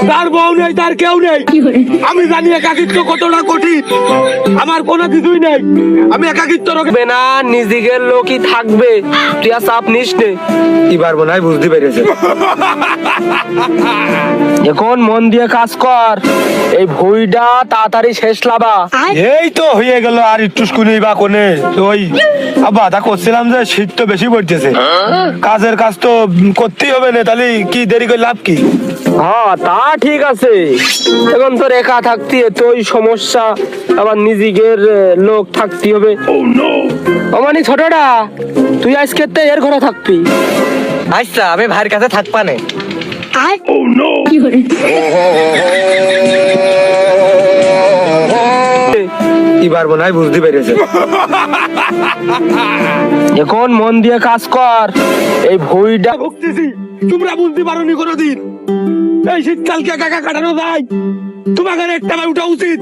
তার বউ নেই, তার কেউ নেই। আমি জানি একাকিত্ব কতটা কঠিন। আমার কোনো কিছুই নেই, আমি একাকিত্ব রাখবে না, নিজের লোকই থাকবে। তুই আর চাপ নিস নে। এবার মনে হয় বুঝতে পেরেছে। এখন মন দিয়ে কাজ কর, এই ভুইটা তাড়াতাড়ি শেষ লাবা। এই তো হয়ে গেল, আর একটু শুনি বা কোনে ওই বাধা করছিলাম যে শীত তো বেশি পড়তেছে, কাজের কাজ তো করতেই হবে না, তাহলে কি দেরি করে লাভ কি? হ্যাঁ তা ঠিক আছে, এখন তোর একা থাকতে তোই সমস্যা, আবার নিজের লোক থাকতে হবে। মানে ছোটটা তুই আজকে তো এর ঘরে থাকবি। আচ্ছা আমি ভাইয়ের কাছে থাকবা না। এবার মনে হয় বুঝতে পেরেছে। এখন মন দিয়ে কাজ কর, এই ভুইটা ভুগতেছি, তোমরা বুঝতে পারোনি কোনোদিন। এই শীতকালকে একা একা কাটানো যায়, তোমাকে একটা উঠা উচিত।